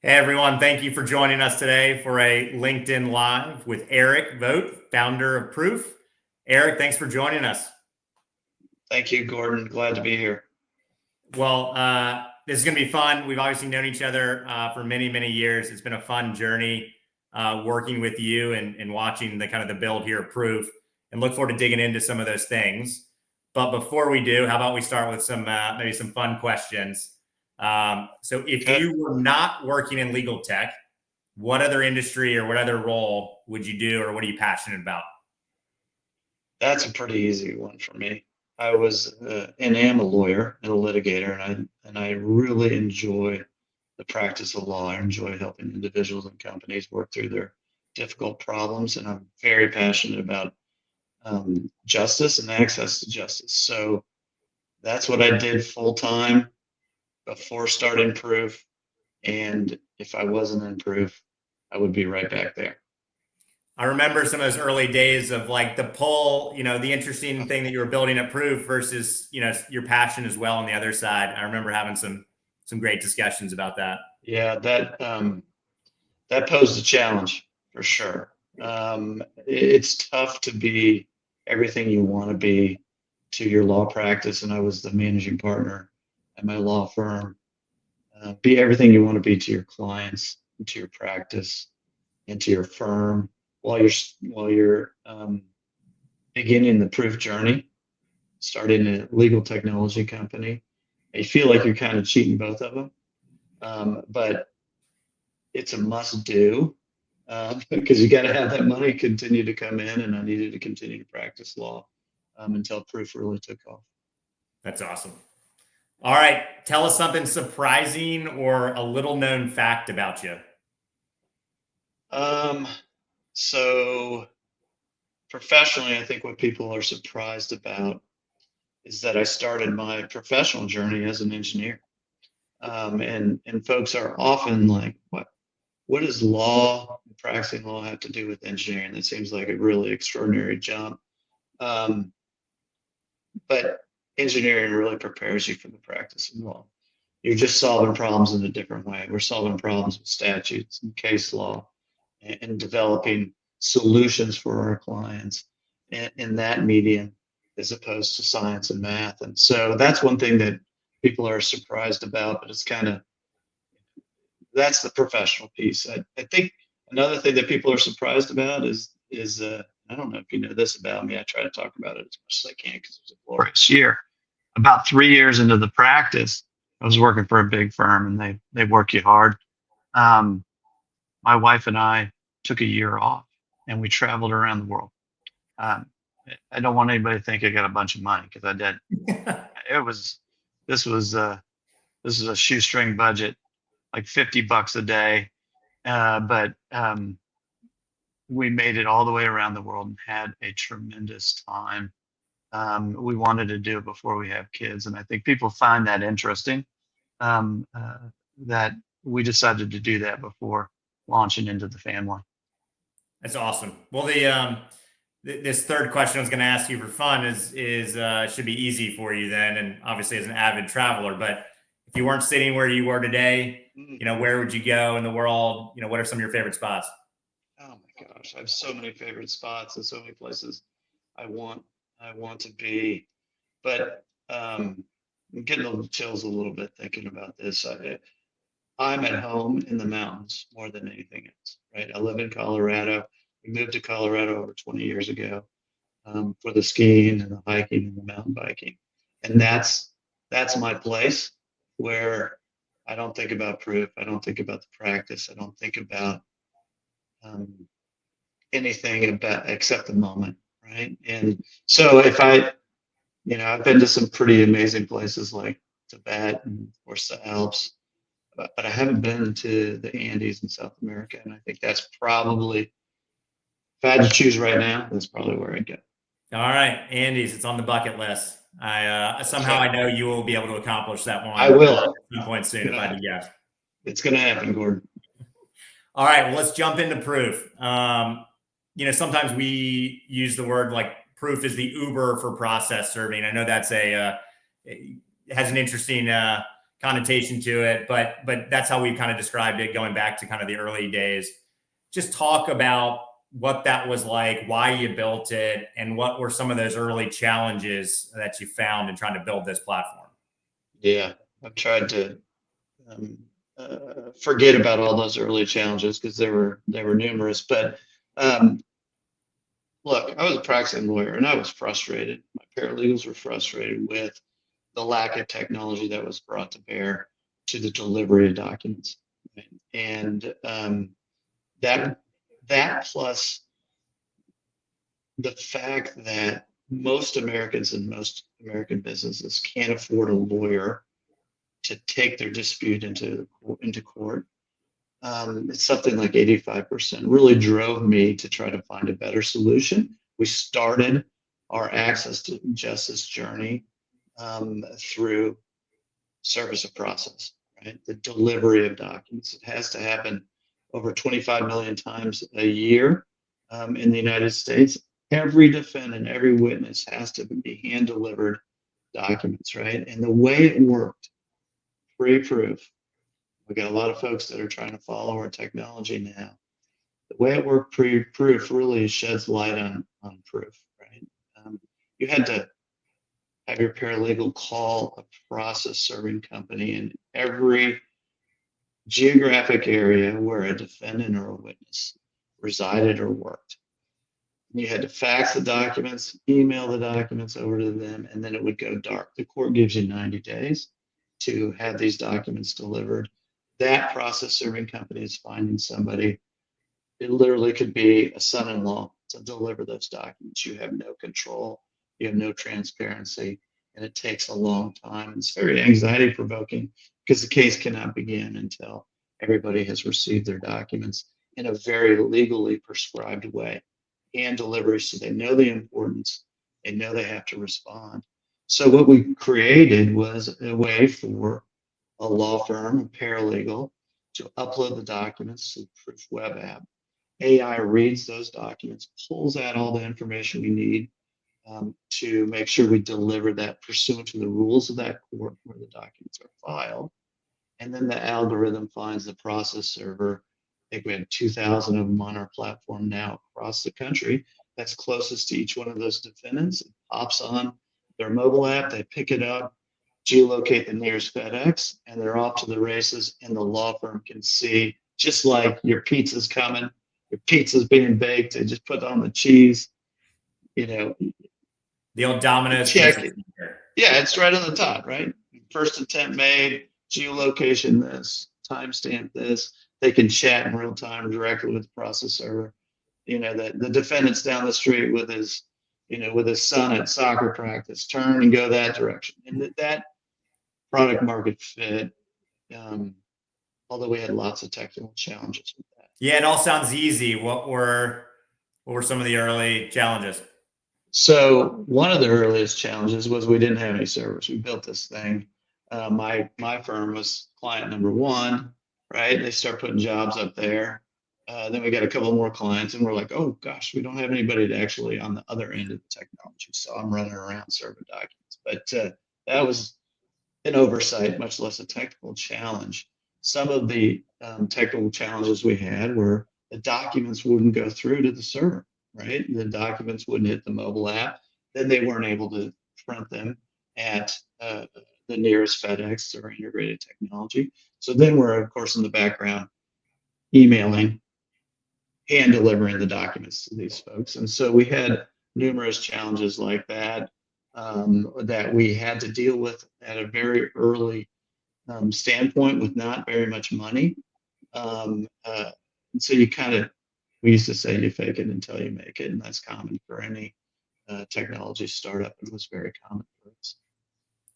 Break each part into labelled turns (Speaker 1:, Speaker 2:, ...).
Speaker 1: Hey everyone, thank you for joining us today for a LinkedIn Live with Eric Voogt, founder of Proof. Eric, thanks for joining us.
Speaker 2: Thank you, Gordon. Glad to be here.
Speaker 1: Well, this is going to be fun. We've obviously known each other for many, many years. It's been a fun journey working with you and watching the kind of the build here of Proof, and look forward to digging into some of those things. But before we do, how about we start with some maybe some fun questions? So if you were not working in legal tech, what other industry or what other role would you do, or what are you passionate about?
Speaker 2: That's a pretty easy one for me. I was and am a lawyer and a litigator, and I really enjoy the practice of law. I enjoy helping individuals and companies work through their difficult problems, and I'm very passionate about justice and access to justice. So that's what I did full time before starting Proof. And if I wasn't in Proof, I would be right back there.
Speaker 1: I remember some of those early days of like the pull, the interesting thing that you were building at Proof versus, your passion as well on the other side. I remember having some great discussions about that.
Speaker 2: Yeah, that posed a challenge for sure. It's tough to be everything you want to be to your law practice, and I was the managing partner at my law firm. Be everything you want to be to your clients, and to your practice, and to your firm while you're beginning the Proof journey, starting a legal technology company. I feel like you're kind of cheating both of them, but it's a must do because you got to have that money continue to come in, and I needed to continue to practice law until Proof really took off.
Speaker 1: That's awesome. All right. Tell us something surprising or a little known fact about you.
Speaker 2: So professionally, I think what people are surprised about is that I started my professional journey as an engineer. And folks are often like, what does law and practicing law have to do with engineering? That seems like a really extraordinary jump. But engineering really prepares you for the practice of law. You're just solving problems in a different way. We're solving problems with statutes and case law and developing solutions for our clients in that medium as opposed to science and math. And so that's one thing that people are surprised about, but that's the professional piece. I think another thing that people are surprised about is I don't know if you know this about me. I try to talk about it as much as I can because it was a glorious year. About 3 years into the practice, I was working for a big firm, and they work you hard. My wife and I took a year off, and we traveled around the world. Um, I don't want anybody to think I got a bunch of money, because I did. This was a shoestring budget, like $50 a day, but we made it all the way around the world and had a tremendous time. We wanted to do it before we have kids, and I think people find that interesting. That we decided to do that before launching into the family.
Speaker 1: That's awesome. Well, this third question I was going to ask you for fun is should be easy for you then, and obviously as an avid traveler. But if you weren't sitting where you were today, where would you go in the world? What are some of your favorite spots?
Speaker 2: Oh my gosh, I have so many favorite spots and so many places I want to be. But I'm getting the chills a little bit thinking about this. I'm at home in the mountains more than anything else, right? I live in Colorado. We moved to Colorado over 20 years ago for the skiing and the hiking and the mountain biking. And that's my place where I don't think about Proof. I don't think about the practice. I don't think about anything about except the moment, right? And so if I've been to some pretty amazing places like Tibet and of course the Alps, but I haven't been to the Andes in South America, and I think that's probably, if I had to choose right now, that's probably where I'd go.
Speaker 1: All right, Andes, it's on the bucket list. I somehow I know you will be able to accomplish that one.
Speaker 2: I will
Speaker 1: at some point soon, if I had to guess.
Speaker 2: It's going to happen, Gordon.
Speaker 1: All right, well, let's jump into Proof. Sometimes we use the word like Proof is the Uber for process serving. I know that's it has an interesting kind connotation to it, but that's how we kind of described it going back to kind of the early days. Just talk about what that was like, why you built it, and what were some of those early challenges that you found in trying to build this platform.
Speaker 2: Yeah, I've tried to forget about all those early challenges because they were numerous. But look, I was a practicing lawyer and I was frustrated. My paralegals were frustrated with the lack of technology that was brought to bear to the delivery of documents, right? And that plus the fact that most Americans and most American businesses can't afford a lawyer to take their dispute into court. It's something like 85% really drove me to try to find a better solution. We started our access to justice journey through service of process, right? The delivery of documents. It has to happen over 25 million times a year in the United States. Every defendant, every witness has to be hand delivered documents, right? And the way it worked, pre-proof, we got a lot of folks that are trying to follow our technology now. The way it worked pre-proof really sheds light on proof, right? You had to have your paralegal call a process serving company in every geographic area where a defendant or a witness resided or worked. And you had to fax the documents, email the documents over to them, and then it would go dark. The court gives you 90 days to have these documents delivered. That process serving company is finding somebody. It literally could be a son-in-law to deliver those documents. You have no control, you have no transparency, and it takes a long time. It's very anxiety provoking because the case cannot begin until everybody has received their documents in a very legally prescribed way. Hand delivery, so they know the importance, they know they have to respond. So what we created was a way for a law firm, a paralegal, to upload the documents to the Proof web app. AI reads those documents, pulls out all the information we need to make sure we deliver that pursuant to the rules of that court where the documents are filed. And then the algorithm finds the process server. I think we have 2,000 of them on our platform now across the country. That's closest to each one of those defendants. It pops on their mobile app, they pick it up, geolocate the nearest FedEx, and they're off to the races. And the law firm can see, just like your pizza's coming, your pizza's being baked, they just put on the cheese, you know.
Speaker 1: The old Domino's
Speaker 2: Check
Speaker 1: pizza
Speaker 2: it.
Speaker 1: sticker.
Speaker 2: Yeah, it's right on the top, right? First attempt made, geolocation this, timestamp this. They can chat in real time directly with the process server. You know, that the defendant's down the street with his, with his son at soccer practice, turn and go that direction. And that product market fit, although we had lots of technical challenges with that.
Speaker 1: Yeah, it all sounds easy. What were some of the early challenges?
Speaker 2: So one of the earliest challenges was we didn't have any servers. We built this thing. My firm was client number one, right? They start putting jobs up there. Then we got a couple more clients, and we're like, oh gosh, we don't have anybody to actually on the other end of the technology. So I'm running around serving documents. But that was an oversight, much less a technical challenge. Some of the technical challenges we had were the documents wouldn't go through to the server, right? The documents wouldn't hit the mobile app. Then they weren't able to print them at the nearest FedEx or integrated technology. So then we're, of course, in the background emailing, hand delivering the documents to these folks. And so we had numerous challenges like that that we had to deal with at a very early standpoint with not very much money. And so we used to say you fake it until you make it, and that's common for any technology startup. It was very common for us.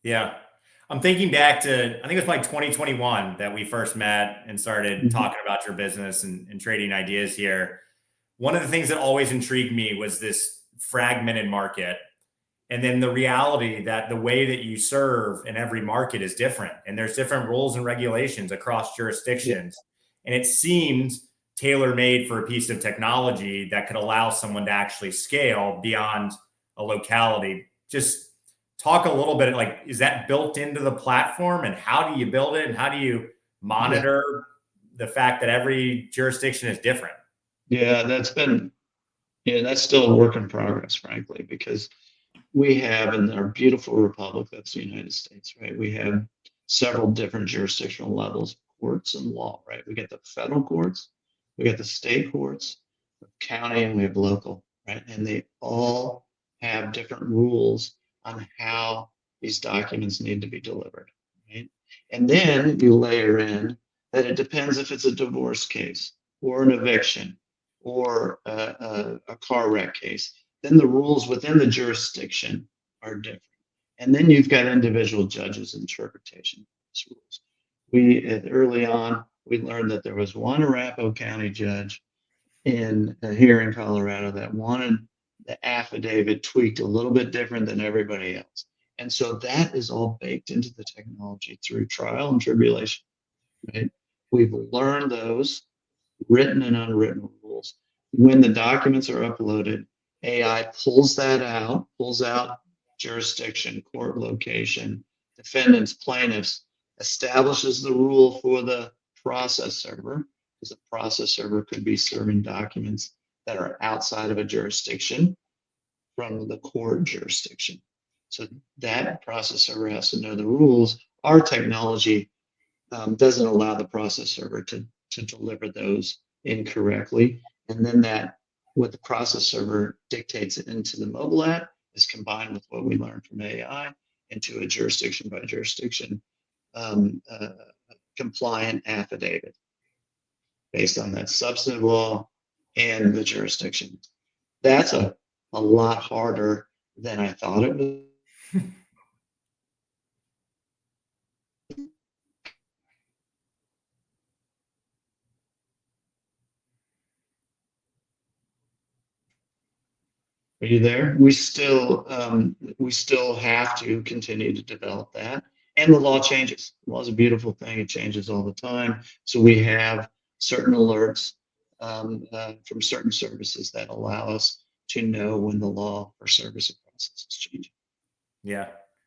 Speaker 1: Yeah. I'm thinking back to, I think it was like 2021 that we first met and started talking about your business and trading ideas here. One of the things that always intrigued me was this fragmented market. And then the reality that the way that you serve in every market is different. And there's different rules and regulations across jurisdictions. Yeah. And it seemed tailor-made for a piece of technology that could allow someone to actually scale beyond a locality. Just talk a little bit, like, is that built into the platform, and how do you build it, and how do you monitor the fact that every jurisdiction is different?
Speaker 2: Yeah, that's still a work in progress, frankly, because we have in our beautiful republic, that's the United States, right? We have several different jurisdictional levels of courts and law, right? We get the federal courts, we get the state courts, county, and we have local, right? And they all have different rules on how these documents need to be delivered, right? And then you layer in that it depends if it's a divorce case or an eviction or a car wreck case. Then the rules within the jurisdiction are different. And then you've got individual judges' interpretation of these rules. Early on, we learned that there was one Arapahoe County judge here in Colorado that wanted the affidavit tweaked a little bit different than everybody else. And so that is all baked into the technology through trial and tribulation, right? We've learned those written and unwritten rules. When the documents are uploaded, AI pulls out jurisdiction, court location, defendants, plaintiffs, establishes the rule for the process server, because the process server could be serving documents that are outside of a jurisdiction from the court jurisdiction. So that process server has to know the rules. Our technology doesn't allow the process server to deliver those incorrectly. And then what the process server dictates into the mobile app is combined with what we learned from AI into a jurisdiction by jurisdiction compliant affidavit based on that substantive law and the jurisdiction. That's a lot harder than I thought it was. Are you there? We still have to continue to develop that, and the law changes. The law is a beautiful thing; it changes all the time. So we have certain alerts from certain services that allow us to know when the law or service or process is changing.
Speaker 1: Yeah.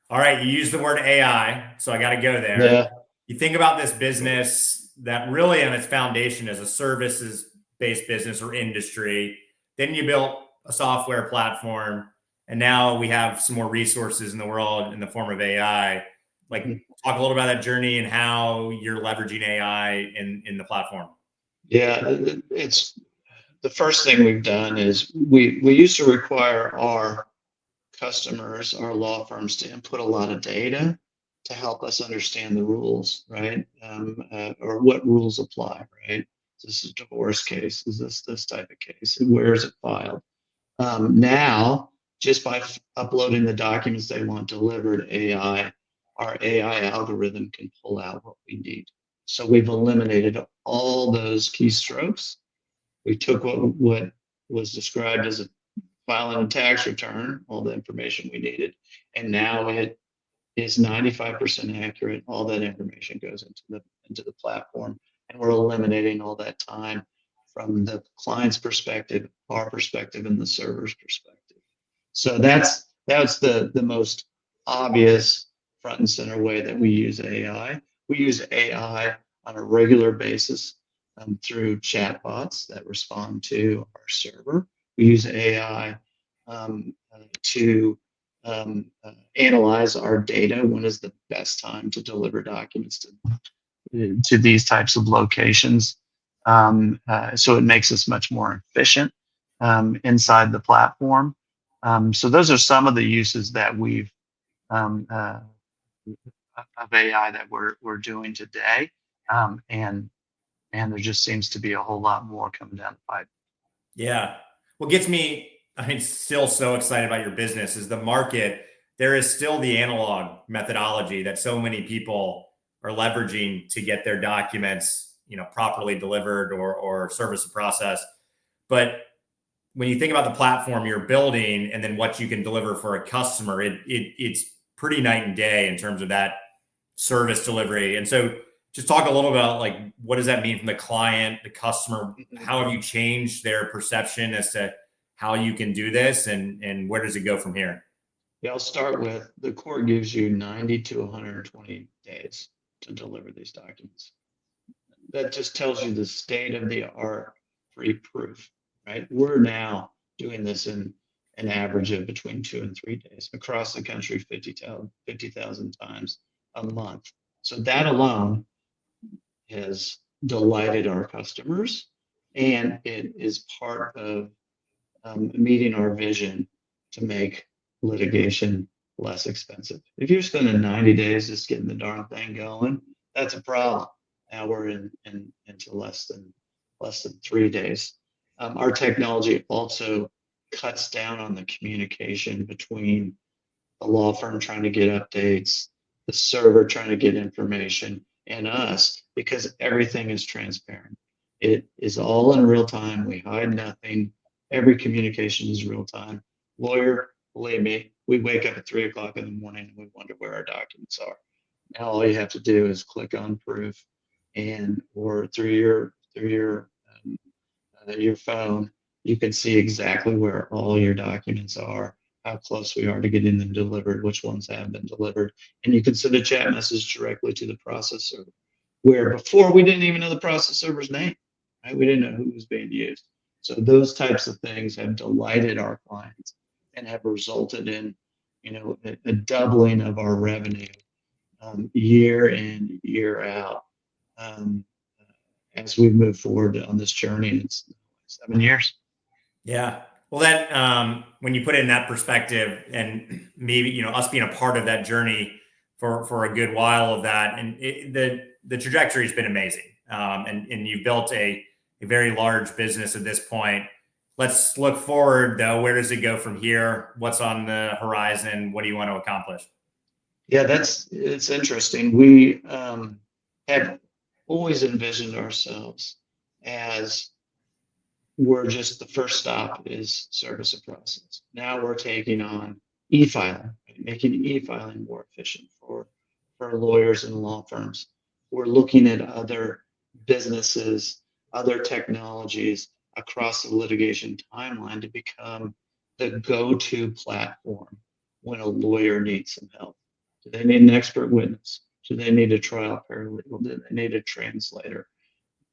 Speaker 1: All right. You use the word AI, so I got to go there.
Speaker 2: Yeah.
Speaker 1: You think about this business that really on its foundation is a services-based business or industry. Then you built a software platform, and now we have some more resources in the world in the form of AI. Like, talk a little about that journey and how you're leveraging AI in the platform.
Speaker 2: Yeah, it's the first thing we've done is we used to require our customers, our law firms, to input a lot of data to help us understand the rules, right? Or what rules apply, right? Is this a divorce case? Is this type of case? Where is it filed? Now, just by uploading the documents they want delivered, our AI algorithm can pull out what we need. So we've eliminated all those keystrokes. We took what was described as a filing a tax return, all the information we needed, and now it is 95% accurate. All that information goes into the platform, and we're eliminating all that time from the client's perspective, our perspective, and the server's perspective. So that's the most obvious front and center way that we use AI. We use AI on a regular basis through chatbots that respond to our server. We use AI to analyze our data. When is the best time to deliver documents to these types of locations? So it makes us much more efficient inside the platform. So those are some of the uses that we've of AI that we're doing today, and there just seems to be a whole lot more coming down the pipe.
Speaker 1: Yeah. What gets me, I mean, still so excited about your business is the market. There is still the analog methodology that so many people are leveraging to get their documents, properly delivered or service and process. But when you think about the platform you're building and then what you can deliver for a customer, it's pretty night and day in terms of that service delivery. And so just talk a little about, like, what does that mean from the client, the customer? How have you changed their perception as to how you can do this, and where does it go from here?
Speaker 2: Yeah, I'll start with the court gives you 90 to 120 days to deliver these documents. That just tells you the state of the art for e-proof, right? We're now doing this in an average of between 2 and 3 days across the country, 50,000 times a month. So that alone has delighted our customers, and it is part of meeting our vision to make litigation less expensive. If you're spending 90 days just getting the darn thing going, that's a problem. Now we're into less than 3 days. Our technology also cuts down on the communication between the law firm trying to get updates, the server trying to get information, and us, because everything is transparent. It is all in real time. We hide nothing. Every communication is real time. Lawyer, believe me, we wake up at 3 o'clock in the morning and we wonder where our documents are. Now all you have to do is click on proof, and or through your phone, you can see exactly where all your documents are, how close we are to getting them delivered, which ones have been delivered, and you can send a chat message directly to the process server. Where before we didn't even know the process server's name, right? We didn't know who was being used. So those types of things have delighted our clients and have resulted in, a doubling of our revenue year in, year out. Um, as we move forward on this journey, it's 7 years.
Speaker 1: Yeah. Well, that when you put it in that perspective, and maybe us being a part of that journey for a good while of that, and the trajectory has been amazing. And you've built a very large business at this point. Let's look forward, though. Where does it go from here? What's on the horizon? What do you want to accomplish?
Speaker 2: Yeah, it's interesting. We have always envisioned ourselves as we're just the first stop is service of process. Now we're taking on e-filing, right? Making e-filing more efficient for lawyers and law firms. We're looking at other businesses, other technologies across the litigation timeline to become the go-to platform when a lawyer needs some help. Do they need an expert witness? Do they need a trial paralegal? Do they need a translator?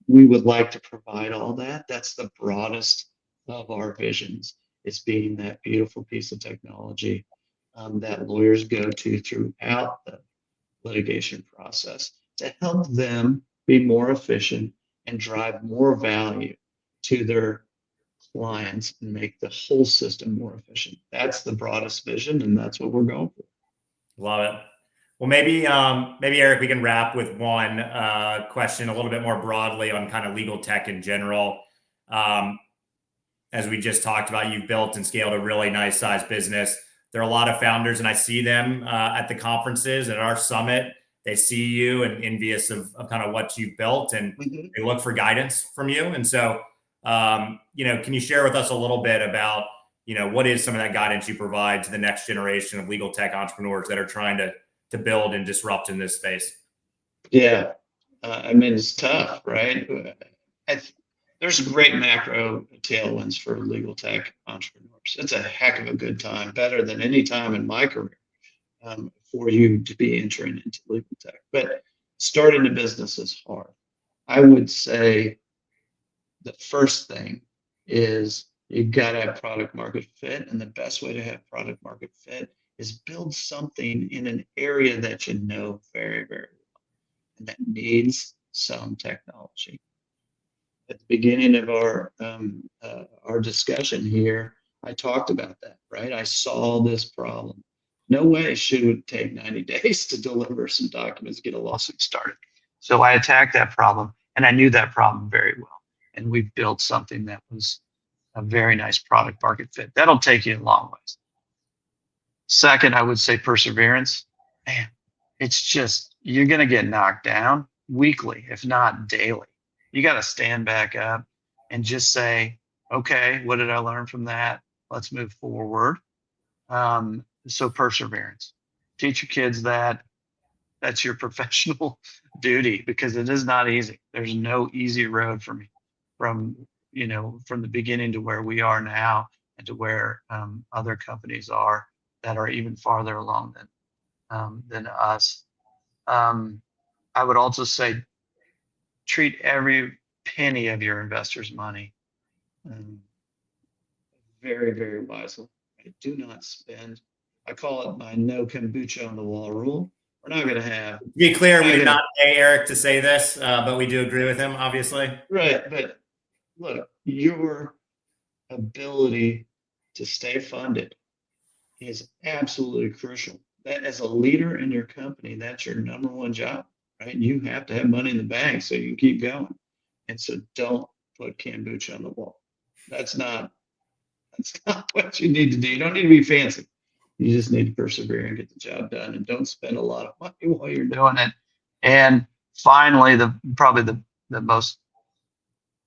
Speaker 2: We would like to provide all that. That's the broadest of our visions, is being that beautiful piece of technology that lawyers go to throughout the litigation process to help them be more efficient and drive more value to their clients and make the whole system more efficient. That's the broadest vision, and that's what we're going for.
Speaker 1: Love it. Well, maybe Eric, we can wrap with one question a little bit more broadly on kind of legal tech in general. As we just talked about, you've built and scaled a really nice sized business. There are a lot of founders, and I see them at the conferences at our summit. They see you and envious of kind of what you've built, and they look for guidance from you. And so, can you share with us a little bit about, what is some of that guidance you provide to the next generation of legal tech entrepreneurs that are trying to build and disrupt in this space?
Speaker 2: Yeah, it's tough, right? There's great macro tailwinds for legal tech entrepreneurs. It's a heck of a good time, better than any time in my career, for you to be entering into legal tech. But starting a business is hard. I would say the first thing is you got to have product market fit. And the best way to have product market fit is build something in an area that you know very, very well and that needs some technology. At the beginning of our discussion here, I talked about that, right? I saw this problem. No way should it take 90 days to deliver some documents, get a lawsuit started. So I attacked that problem, and I knew that problem very well. And we built something that was a very nice product market fit. That'll take you a long ways. Second, I would say perseverance. Man, it's just, you're going to get knocked down weekly, if not daily. You got to stand back up and just say, okay, what did I learn from that? Let's move forward. So perseverance. Teach your kids that. That's your professional duty, because it is not easy. There's no easy road from the beginning to where we are now and to where other companies are
Speaker 3: that are even farther along than us. I would also say treat every penny of your investors' money very, very wisely. Do not spend. I call it my no kombucha on the wall rule. We're not going to have.
Speaker 1: To be clear, we did not pay Eric to say this, but we do agree with him, obviously.
Speaker 2: Right. But look, your ability to stay funded is absolutely crucial. That as a leader in your company, that's your number one job, right? You have to have money in the bank so you can keep going. And so don't put kombucha on the wall. That's not what you need to do. You don't need to be fancy. You just need to persevere and get the job done, and don't spend a lot of money while you're doing it. And finally, probably the most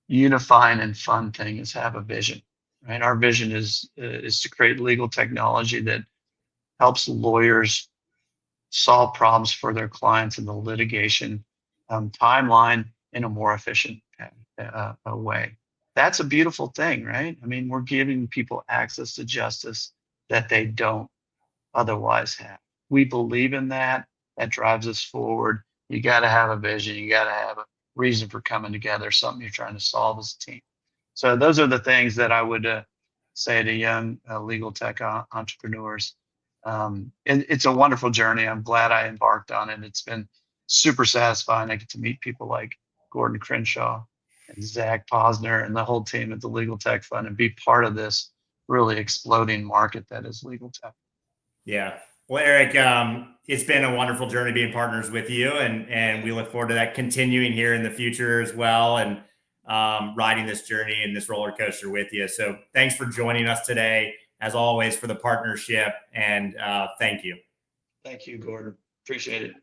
Speaker 2: unifying and fun thing is have a vision, right? Our vision is to create legal technology that helps lawyers solve problems for their clients in the litigation timeline in a more efficient way. That's a beautiful thing, right? I mean, we're giving people access to justice that they don't otherwise have. We believe in that. That drives us forward. You got to have a vision. You got to have a reason for coming together, something you're trying to solve as a team. So those are the things that I would say to young legal tech entrepreneurs. And it's a wonderful journey. I'm glad I embarked on it. It's been super satisfying. I get to meet people like Gordon Crenshaw and Zach Posner and the whole team at the LegalTech Fund and be part of this really exploding market that is legal tech.
Speaker 1: Yeah. Well, Eric, it's been a wonderful journey being partners with you, and we look forward to that continuing here in the future as well, and riding this journey and this roller coaster with you. So thanks for joining us today, as always, for the partnership, and thank you.
Speaker 2: Thank you, Gordon. Appreciate it.